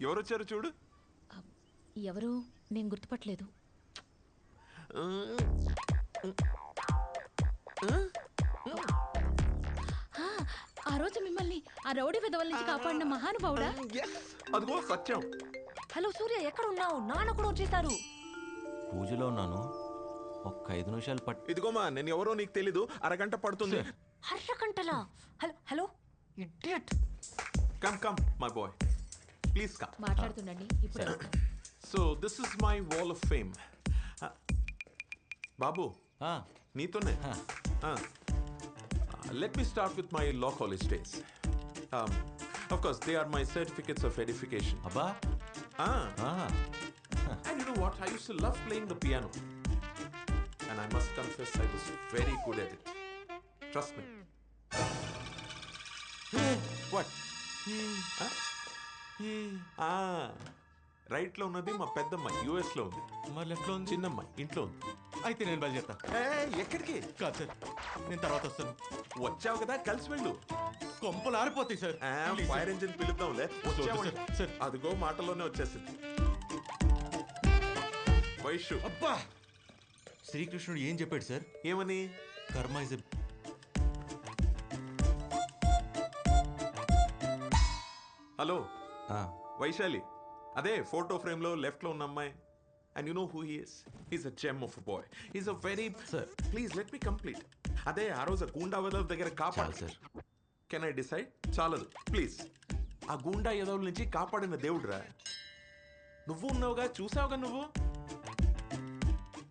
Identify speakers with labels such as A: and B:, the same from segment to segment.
A: ఎవరొచ్చారు చూడు.
B: ఎవరు? నేను గుర్తుపట్టలేదు. ఆ రోజు మిమ్మల్ని ఆ రౌడీ విధవల నుంచి కాపాడిన మహానుభావుడా?
A: అదిగో సత్యం.
C: హలో సూర్య, ఎక్కడ ఉన్నావు? నాన్న కూడా వచ్చేసారు.
D: పూజలో ఉన్నాను, ఒక్క 5 నిమిషాలు
A: ఇదిగోమా, నేను ఎవరో నీకు తెలీదు, అరగంట పడుతుంది.
C: అరగంటలా? Hello hello idiot.
A: Come come my boy, please come.
B: మాట్లాడుతుండండి ఇప్పుడు.
A: So this is my wall of fame. బాబు నీతోనే. Let me start with my law college days. Of course, they are my certificates of edification.
D: Abba?
A: And you know what? I used to love playing the piano. And I must confess, I was very good at it. Trust me. What? Right లో ఉన్నది మా పెద్దమ్మాయి, US లో ఉంది.
D: మా left లో ఉంది
A: చిన్నమ్మాయి, ఇంట్లో ఉంది.
D: అయితే నేను బయలుదేరుతా.
A: ఎక్కడికి?
D: కాదు సార్, నేను తర్వాత వస్తాను.
A: వచ్చావు కదా, కలిసి వెళ్ళు.
D: కొంపలు ఆరిపోతాయి సార్.
A: ఫైర్ ఇంజిన్ పిలుద్దాంలే.
D: సార్
A: అదిగో మాటలోనే వచ్చేసింది. వైషు.
D: అబ్బా, శ్రీకృష్ణుడు ఏం చెప్పాడు సార్?
A: ఏమని?
D: కర్మ ఇస్.
A: హలో వైశాలి, అదే ఫోటో ఫ్రేమ్ లో లెఫ్ట్ లో ఉన్న అమ్మాయి. And you know who he is? He's a gem of a boy. He's a very...
D: Sir.
A: Please, let me complete. అదే ఆ రోజు గూండా వెదల దగ్గర కాపాడు.
D: సార్.
A: Can I decide? చాలదు ప్లీజ్. ఆ గూండా ఎదవుల నుంచి కాపాడిన దేవుడురా నువ్వు. ఉన్నావుగా, చూసావుగా నువ్వు.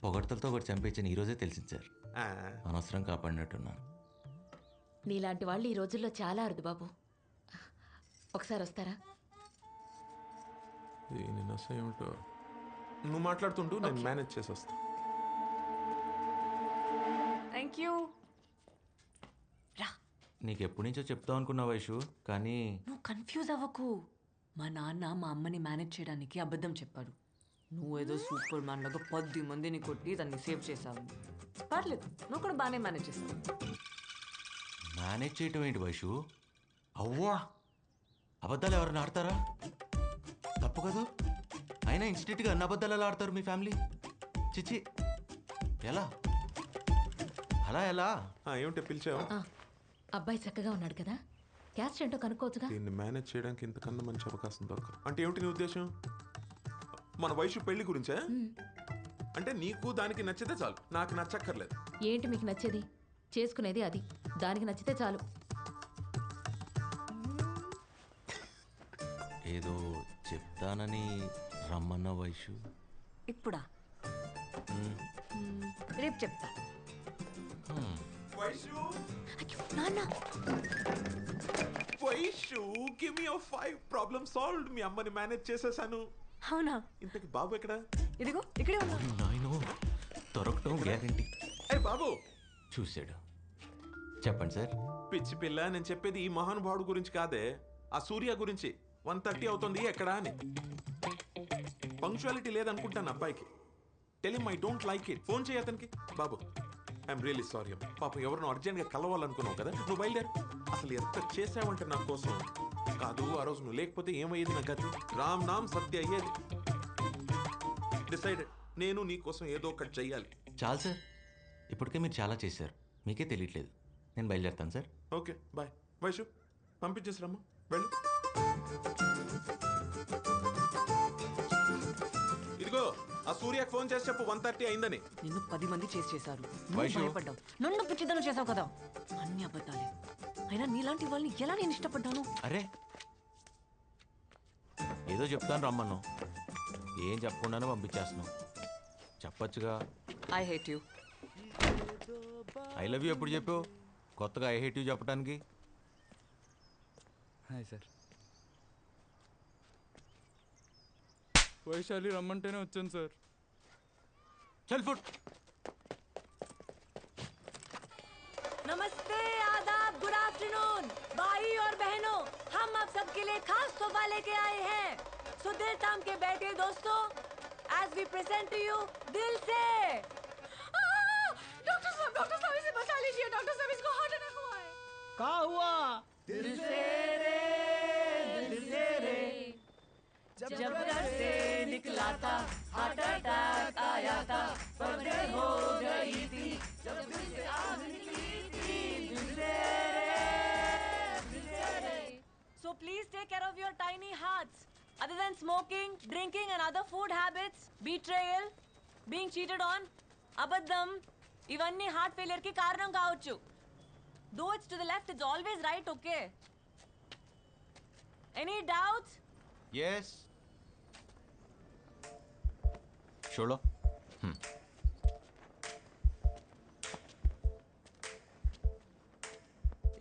D: పొగడ్తలతో ఒకటి చంపించిన ఈరోజే తెలిసింది సార్. అనవసరం కాపాడినట్టున్నాను.
B: నీలాంటి వాళ్ళు ఈ రోజుల్లో చాలా అరుదు బాబు. ఒకసారి వస్తారా?
A: ఏమిటో నువ్వు మాట్లాడుతుంటూ నేను మేనేజ్ చేసి వస్తా.
C: Thank you. రా.
D: నీకు ఎప్పటి నుంచో చెప్తావు అనుకున్నా వైషు, కానీ
C: నువ్వు కన్ఫ్యూజ్ అవ్వకు. మా నాన్న మా అమ్మని మేనేజ్ చేయడానికి అబద్ధం చెప్పాడు. నువ్వేదో సూపర్ మ్యాన్ లాగా 10 మందిని కొట్టి దాన్ని సేవ్ చేసావు. పర్లేదు, నువ్వు కూడా బాగానే మేనేజ్ చేస్తావు.
D: మేనేజ్ చేయటం ఏంటి వైషు? అవ్వా, అబద్ధాలు ఎవరైనా ఆడతారా? తప్పు కదా. అయినా ఇన్స్టిట్యూట్గా అన్ని అబద్ధాలు ఎలా ఆడతారు మీ ఫ్యామిలీ? చిచ్చి, ఎలా అలా ఎలా?
A: ఏమిటో పిలిచావు?
B: అబ్బాయి చక్కగా ఉన్నాడు కదా, క్యాస్ట్ ఏంటో కనుక్కోవచ్చుగా.
A: దీన్ని మేనేజ్ చేయడానికి ఇంతకన్నా మంచి అవకాశం దొరకదు. అంటే ఏమిటి నీ ఉద్దేశం? మన వయసు పెళ్లి గురించే? అంటే నీకు దానికి నచ్చితే చాలు, నాకు నచ్చక్కర్లేదు.
B: ఏంటి మీకు నచ్చేది? చేసుకునేది అది, దానికి నచ్చితే చాలు.
D: ఏదో చెప్తానని రమ్మన్న వైషు.
C: ఇప్పుడా? రేపు చెప్తా. నాన్న,
A: Vaishu, give me 5 problem solved. మీ అమ్మని మేనేజ్ చేసేసాను.
C: అవునా?
A: ఇంతకి బాబు ఎక్కడ?
C: ఇదిగో ఇక్కడే ఉన్నా.
D: నాయనో, దొరకటం గ్యారంటీ.
A: బాబు
D: చూశాడు. చెప్పండి సార్.
A: పిచ్చి పిల్ల, నేను చెప్పేది ఈ మహానుభావుడు గురించి కాదే, ఆ సూర్య గురించి. 1:30 అవుతుంది, ఎక్కడా అని. పంక్చువాలిటీ లేదనుకుంటాను అబ్బాయికి. Tell him I don't like it. Phone చేయి అతనికి. బాబు, ఐఎమ్ రియలీ సారీ. పాపం ఎవరినో అర్జెంట్గా కలవాలనుకున్నావు కదా, నువ్వు బయలుదేరు. అసలు ఎంత చేసావంటే నా కోసం. కాదు, ఆ రోజు నువ్వు లేకపోతే ఏమయ్యేది నా గతి? రామ్ నామ్ సత్య అయ్యేది. డిసైడెడ్, నేను నీ కోసం ఏదో ఒకటి చెయ్యాలి.
D: చాలు సార్, ఇప్పటికే మీరు చాలా చేశారు, మీకే తెలియట్లేదు. నేను బయలుదేరుతాను సార్.
A: Okay bye. వైషు, పంపించేసిరమ్మా, వెళ్ళు. ఇదిగో ఆ సూర్యకి ఫోన్ చేసి చెప్పు 1:30 అయిందని.
C: నిన్ను 10 మంది చేశారు, నువ్వు భయపడ్డావు. నన్ను పిచ్చిదనం చేసావు కదా. అన్ని అబద్ధాలే. అయినా నీలాంటి వాళ్ళని ఎలా నేను ఇష్టపడ్డాను?
D: అరే, ఏదో చెప్తాను రమ్మను, ఏం చెప్పకుండానే పంపించేస్తున్నావు. చెప్పచ్చుగా.
C: I hate you.
D: I love you ఎప్పుడు చెప్పావు? కొత్తగా ఐ హేట్ యూ చెప్పడానికి.
E: Hi sir. వైశాలి రమ్మంటేనే వచ్చాను సార్.
D: చల్ ఫుట్.
C: नमस्ते, आदाब, गुड आफ्टरनून भाई और बहनों. हम आप सबके लिए खास तोहफा लेके आए हैं. सो देर ताम के बैठे दोस्तों, as we present to you दिल से. डॉक्टर साहब इसे बचा लीजिए. डॉक्टर साहब, इसको हार्ट अटैक हुआ है.
F: क्या हुआ?
C: दिल से रे जब घर से निकला था हार्ट अटैक आया था बर्थडे हो गई थी जब दिल से आग निकली थी दिल से रे So please take care of your tiny hearts. Other than smoking, drinking and other food habits, betrayal, being cheated on, abaddam, ఇవన్నీ హార్ట్ ఫెయిలియర్ కి కారణం కావచ్చు. Though it's to the left, it's always right, okay? Any doubts?
D: Yes షోలో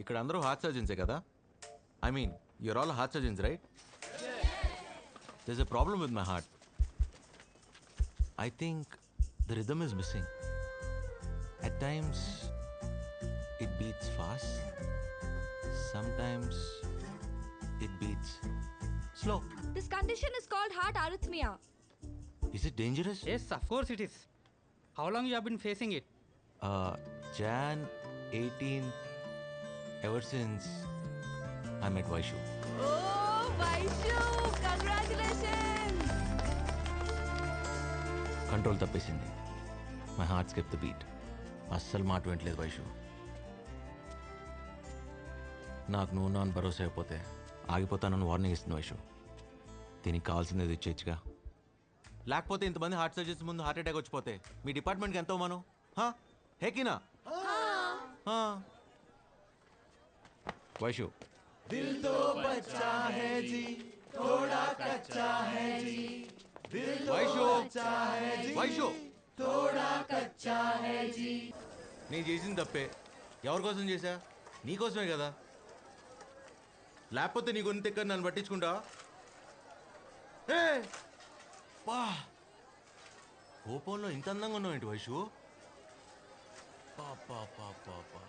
D: ఇక్కడ అందరూ heart సర్జన్సే కదా I mean your all heart surgeons right there's a problem with my heart. I think the rhythm is missing. At times it beats fast, sometimes it beats slow.
E: This condition is called heart arrhythmia.
D: Is it dangerous?
F: Yes, of course it is. How long you have been facing it?
D: Jan 18, ever since I met Vaishu.
E: Oh, Vaishu! Congratulations!
D: Control తప్పేసింది. My heart skip the beat. అస్సలు మాట వింటలేదు వైషు. నాకు నువ్వు నాన్న భరోసా అయిపోతే ఆగిపోతానని warning ఇస్తుంది వైషు. దీనికి కావాల్సింది ఇచ్చేచ్చుగా. లేకపోతే ఇంతమంది హార్ట్ సర్జన్స్ ముందు హార్ట్ అటాక్ వచ్చిపోతే మీ డిపార్ట్మెంట్కి ఎంత మనం హేకినా వైషు వైషు వైషు నేను చేసింది తప్పే. ఎవరి కోసం చేశా? నీకోసమే కదా. లేకపోతే నీ గొంతు ఎక్కడ నన్ను పట్టించుకుంటా? కోపంలో ఇంత అందంగా ఉన్నావు ఏంటి వైషు? పాపా పాపా పా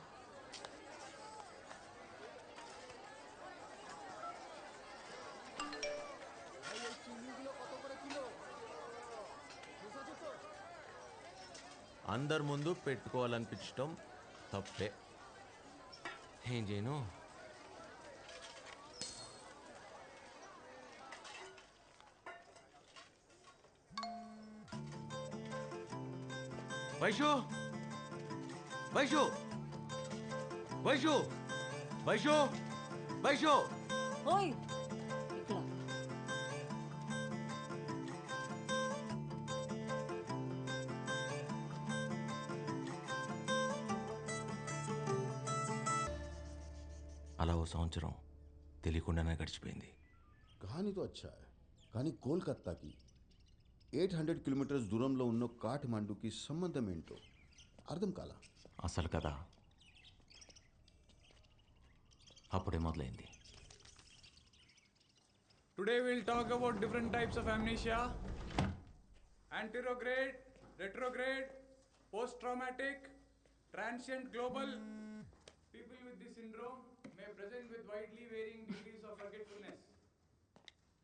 D: అందరి ముందు పెట్టుకోవాలనిపించడం తప్పే. ఏం చేయను? వైషు వైషు వైషు వైషు వైషు
C: ఓయ్ ఇక్కడ
D: అలా ఓ సంవత్సరం తెలియకుండానే గడిచిపోయింది.
G: कहानी तो अच्छा है కానీ కోల్కతాకి 800 కిలోమీటర్స్ దూరంలో ఉన్న కాఠ్మండూకి సంబంధం ఏంటో అర్థం కాలా.
D: అసలు కదా అప్పుడే మొదలైంది.
H: Today we'll talk about different types of amnesia. Anterograde, retrograde, post-traumatic, transient global. People with this syndrome may present with widely varying degrees of forgetfulness.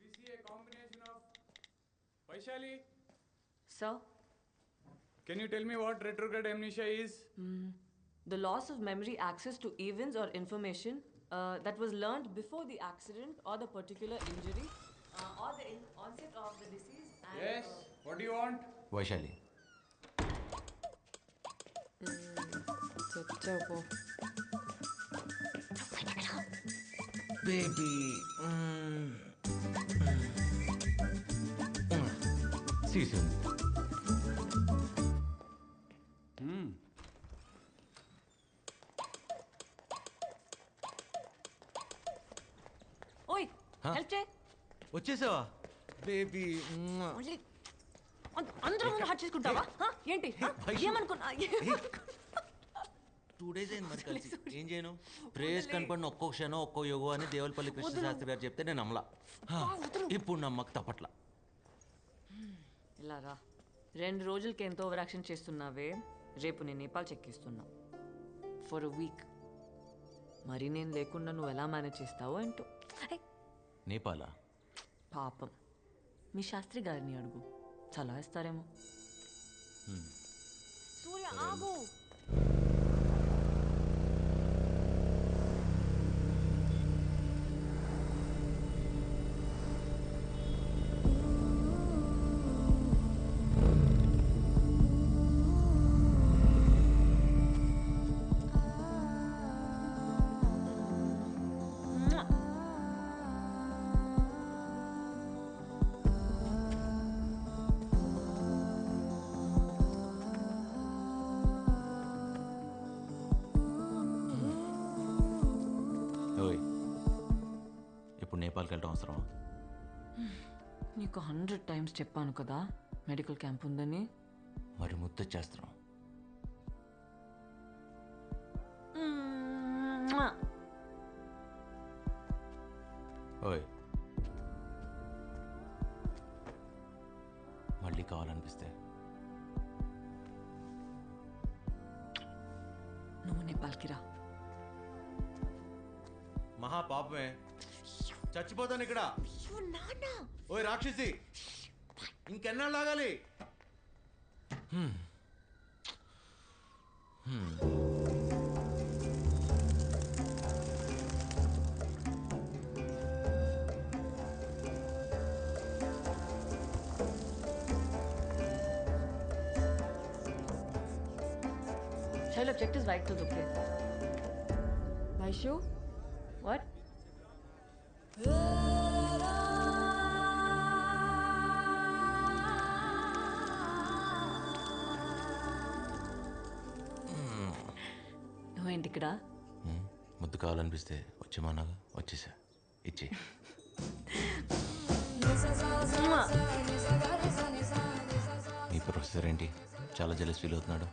H: We see a combination of... Vaishali,
C: Sir,
H: can you tell me what retrograde amnesia is?
C: the loss of memory access to events or information that was learned before the accident or the particular injury or the onset of the disease. And,
H: Yes, what do you want?
D: Vaishali
C: చెప్పు.
D: Baby CC ఉంది.
C: ఓయ్ help చేయి.
D: వచ్చేసావా baby?
C: మళ్ళీ అందరూ ముందు hot చేసుకుంటావా? ఏంటి ఏమనుకున్నా?
D: 2 days అయింది మరి కలిసి. ఏం చేయను? ప్రేయస్ కనపడిన ఒక్కో క్షణం ఒక్కో యోగో అని దేవులపల్లి కృష్ణశాస్త్రి గారు చెప్తే నేను నమ్మలా. ఇప్పుడు నమ్మక తప్పట్లా.
C: ఇలా రా. 2 రోజులకి ఎంతో ఓవర్ యాక్షన్ చేస్తున్నావే. రేపు నేను నేపాల్ చెక్కిస్తున్నా ఫర్ అ వీక్. మరి నేను లేకుండా నువ్వు ఎలా మేనేజ్ చేస్తావో ఏంటో.
D: నేపాలా?
C: పాపం మీ శాస్త్రి గారిని అడుగు, చాలా ఇస్తారేమో. సూర్య ఆగు.
D: హాస్పిటల్కి వెళ్ళడం అవసరం.
C: నీకు 100 టైమ్స్ చెప్పాను కదా మెడికల్ క్యాంప్ ఉందని.
D: మరి ముద్దొచ్చేస్తున్నాం. ఓయ్, మళ్ళీ కావాలనిపిస్తే
C: నువ్వు నేపాల్కి రా.
D: మహా పాపమే, చచ్చిపోతాను ఇక్కడ. ఓయ్ రాక్షసి, ఇంకెన్నాళ్ళు లాగాలి?
C: Child objectives right to okay. Vaishu? What? నువ్వేంటి ఇక్కడ?
D: ముద్దు కావాలనిపిస్తే వచ్చేమన్నాగా, వచ్చేసా. ఇచ్చి నీ ప్రొఫెసర్ ఏంటి చాలా జెలస్ ఫీల్ అవుతున్నాడు?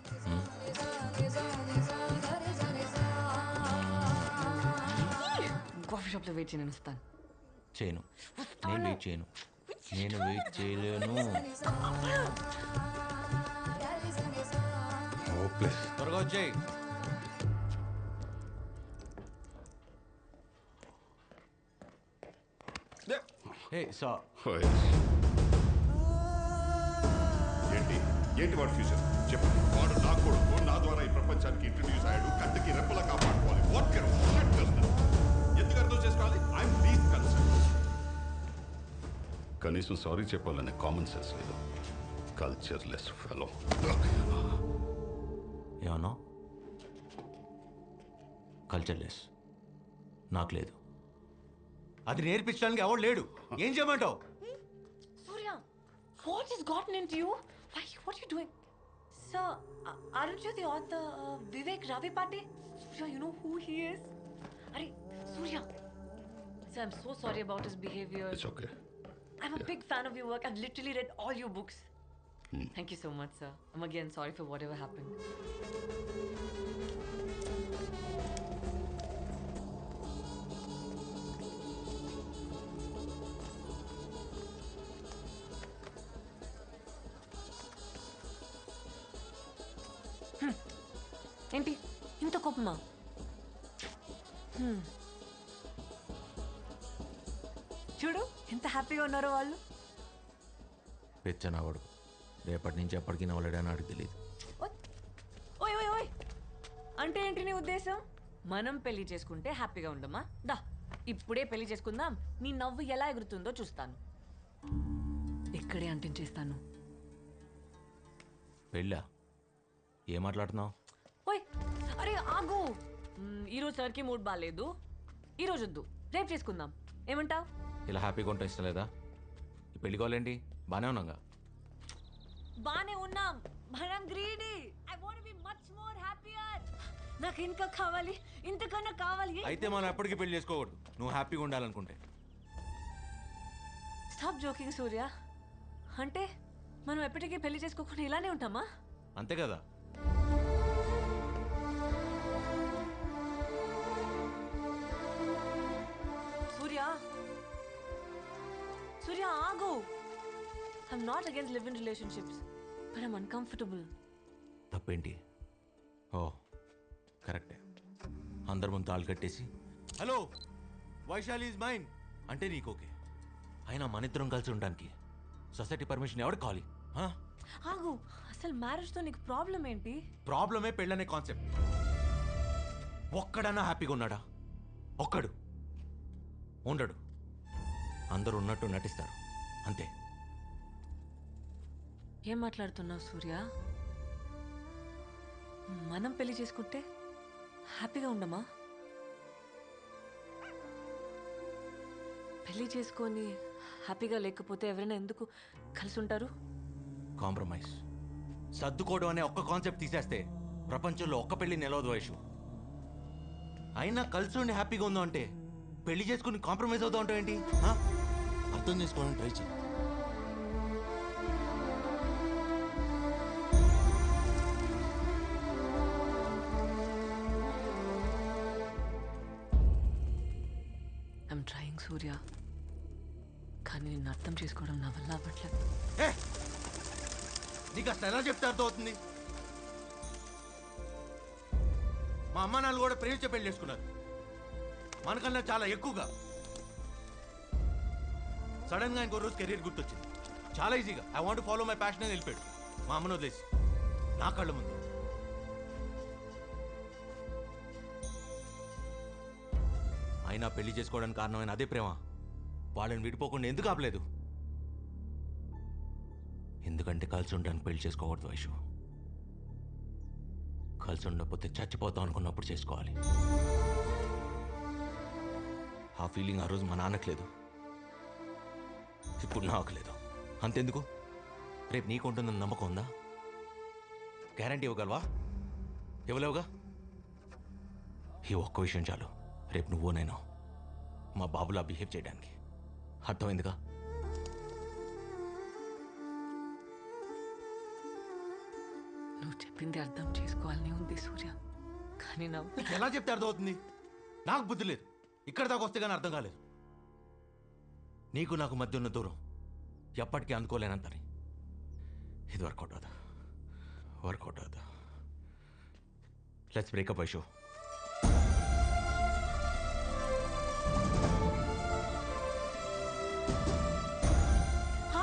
C: కాఫీ షాప్లో వెయిట్ చేయను, వస్తాను.
D: చేయను, నేను వెయిట్ చేయను, నేను వెయిట్ చేయలేను. త్వరగా వచ్చేయి. హే సా,
I: ఏంటి ఏంటి వాడు ఫ్యూచర్ చెప్పు. వాడు నా కొడుకు, నా ద్వారా ఈ ప్రపంచానికి ఇంట్రడ్యూస్ అయ్యాడు. కంటికి రెప్పలా కాపాడుకోవాలి. వాట్ కెన్ ఎందుకు అర్థం చేసుకోవాలి? I'm least concern. కనీసం సారీ చెప్పాలనే కామన్ సెన్స్ లేదు. Cultureless fellow.
D: ఏమన్నా? కల్చర్లెస్ నాకు లేదు. అది నేర్పించడానికి ఎవడు లేడు. ఏం చేయమంటావు?
C: Surya, what has gotten into you? What are you doing? Sir, aren't you the author of Vivek Ravipati? Surya, you know who he is? Are Surya. Sir, I'm so sorry about his behavior.
I: It's okay.
C: I'm a big fan of your work. I've literally read all your books. Thank you so much, sir. I'm again sorry for whatever happened. ఏంటి ఇంత కోపమా? చూడు ఎంత హ్యాపీగా ఉన్నారో వాళ్ళు.
D: పెచ్చనవాడు రేపటి నుంచి ఎప్పటికీ నవ్వలేడని నాకు తెలియదు.
C: ఓయ్ ఓయ్ ఓయ్, అంటే ఏంటి నీ ఉద్దేశం? మనం పెళ్లి చేసుకుంటే హ్యాపీగా ఉండమా? దా ఇప్పుడే పెళ్లి చేసుకుందాం. నీ నవ్వు ఎలా ఎగురుతుందో చూస్తాను. ఇక్కడే అంటించేస్తాను.
D: పెళ్ళా? ఏం మాట్లాడుతున్నావు?
C: ఓయ్ అరే ఆగు. ఈరోజు సార్కి మూడ్ బాగాలేదు. ఈరోజు వద్దు, రేపు చేసుకుందాం. ఏమంటావ్?
D: ఇలా హ్యాపీగా ఉంటా ఇష్టం లేదా? ఈ పెళ్లి కావాలేంటి? బాగానే ఉన్నాగా.
C: బానే ఉన్నాం. మనం greedy. I want be much more happier. నాకు ఇంకా కావాలి, ఇంతకన్నా కావాలి.
D: అయితే మనం ఎప్పటికీ పెళ్లి చేసుకోకూడదు, నువ్వు హ్యాపీగా ఉండాలనుకుంటే.
C: స్టాప్ జోకింగ్ సూర్య. అంటే మనం ఎప్పటికీ పెళ్లి చేసుకోకుండా ఇలానే ఉంటామా?
D: అంతే కదా.
C: సూర్య సూర్య ఆగు. I'm not against live in relationships, but I'm uncomfortable.
D: తప్పేంటి? ఓ కరెక్టే. అందరి ముందు తాళ్ళు కట్టేసి హలో వైశాలి ఈజ్ మైన్ అంటే నీకు ఓకే. అయినా మన ఇద్దరం కలిసి ఉండడానికి సొసైటీ పర్మిషన్ ఎవరికి కావాలి?
C: ఆగు, అసలు మ్యారేజ్తో నీకు ప్రాబ్లం ఏంటి?
D: ప్రాబ్లమే పెళ్ళనే కాన్సెప్ట్. ఒక్కడన్నా హ్యాపీగా ఉన్నాడా? ఒక్కడు ఉండడు. అందరూ ఉన్నట్టు నటిస్తారు అంతే.
C: ఏం మాట్లాడుతున్నావు సూర్య? మనం పెళ్లి చేసుకుంటే హ్యాపీగా ఉండమా? పెళ్లి చేసుకొని హ్యాపీగా లేకపోతే ఎవరైనా ఎందుకు కలిసి ఉంటారు?
D: కాంప్రమైజ్, సర్దుకోవడం అనే ఒక్క కాన్సెప్ట్ తీసేస్తే ప్రపంచంలో ఒక్క పెళ్లి నిలవదు వైషు. అయినా కలిసి ఉండి హ్యాపీగా ఉందాం అంటే పెళ్లి చేసుకుని కాంప్రమైజ్ అవుతా ఉంటావు ఏంటి? అర్థం చేసుకోవడానికి ట్రై చేయి.
C: ఐమ్ ట్రయింగ్ సూర్య, కానీ నిన్ను అర్థం చేసుకోవడం నా వల్ల అవ్వట్లేదు.
D: నీకు అసలు ఎలా చెప్తే అర్థం అవుతుంది? మా అమ్మ నాన్న కూడా ప్రేమించే పెళ్లి చేసుకున్నారు, మనకన్నా చాలా ఎక్కువగా. సడన్ గా ఇంకో రోజు కెరీర్ గుర్తొచ్చింది. చాలా ఈజీగా I want follow my passion అని వెళ్ళిపోయాడు. మా అమ్మను వదిలేసి నా కళ్ళ ముందు. అయినా పెళ్లి చేసుకోవడానికి కారణమైన అదే ప్రేమ వాళ్ళని విడిపోకుండా ఎందుకు ఆపలేదు? ఎందుకంటే కలిసి ఉండడానికి పెళ్లి చేసుకోకూడదు వైషు. కలిసి ఉండకపోతే చచ్చిపోతాం అనుకున్నప్పుడు చేసుకోవాలి. ఆ ఫీలింగ్ ఆ రోజు మా నాన్నకు లేదు, ఇప్పుడు నాకు లేదు. అంతెందుకు, రేపు నీకు ఉంటుందని నమ్మకం ఉందా? గ్యారంటీ ఇవ్వగలవా? ఇవ్వలేవుగా. ఈ ఒక్క విషయం చాలు, రేపు నువ్వు నేను మా బాబులా బిహేవ్ చేయడానికి. అర్థమైందిగా?
C: నువ్వు చెప్పింది అర్థం చేసుకోవాలని ఉంది సూర్య, కానీ నా
D: ఎలా చెప్తే అర్థం అవుతుంది? నాకు బుద్ధి లేదు. ఇక్కడ దాకా వస్తే కానీ అర్థం కాలేదు. నీకు నాకు మధ్య ఉన్న దూరం ఎప్పటికీ అందుకోలేనంతని. ఇది వర్కౌట్ అవుతా, వర్కౌట్ అవుతా. Let's breakup Vaishu.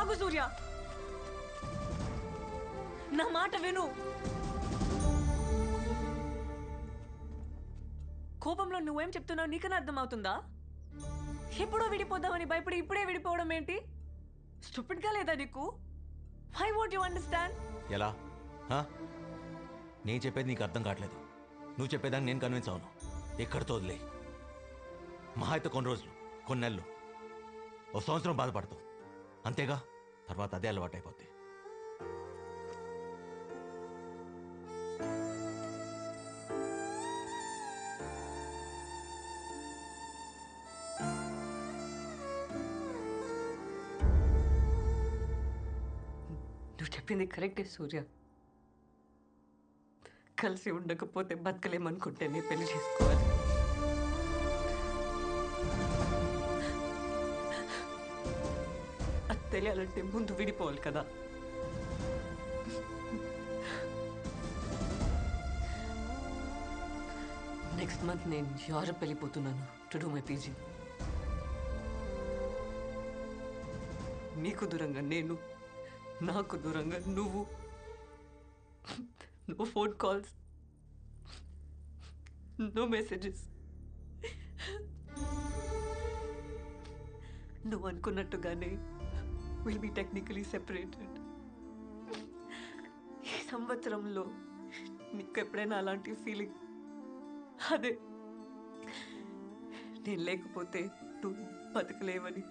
C: ఆగు సూర్య, నా మాట విను. కోపంలో నువ్వేం చెప్తున్నావు నీకన్నా అర్థమవుతుందా? ఎప్పుడో విడిపోదామని భయపడి ఇప్పుడే విడిపోవడం ఏంటి? స్టూపిడ్ గా లేదా నీకు? Why won't you understand?
D: ఎలా? నేను చెప్పేది నీకు అర్థం కావట్లేదు. నువ్వు చెప్పేదాన్ని నేను కన్విన్స్ అవును. ఎక్కడితో వదిలే. మహా అయితే కొన్ని రోజులు, కొన్ని నెలలు, ఓ సంవత్సరం బాధపడతావు అంతేగా. తర్వాత అదే అలవాటు అయిపోద్ది.
C: నువ్వు చెప్పింది కరెక్టే సూర్య. కలిసి ఉండకపోతే బతకలేమనుకుంటేనే పెళ్లి చేసుకోవాలి. అది తెలియాలంటే ముందు విడిపోవాలి కదా. నెక్స్ట్ మంత్ నేను యూరప్ వెళ్ళిపోతున్నాను టు డూ మై పీజీ. నీకు దూరంగా నేను, నాకు దూరంగా నువ్వు. No phone calls, no messages. నువ్వు అనుకున్నట్టుగానే విల్ బి టెక్నికలీ సెపరేటెడ్. ఈ సంవత్సరంలో నీకు ఎప్పుడైనా అలాంటి ఫీలింగ్, అదే నేను లేకపోతే నువ్వు బతకలేవని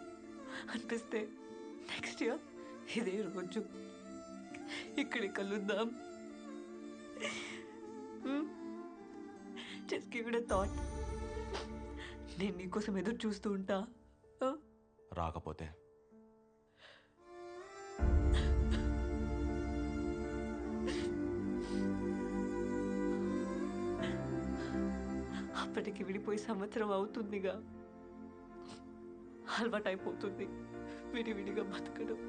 C: అనిపిస్తే నెక్స్ట్ ఇయర్ ఇదే రోజు ఇక్కడి కలుద్దాం. Just give it a thought. నేను నీకోసం ఎదురు చూస్తూ ఉంటా.
D: రాకపోతే
C: అప్పటికి విడిపోయి సంవత్సరం అవుతుందిగా. అలవాటైపోతుంది విడివిడిగా బతకడం.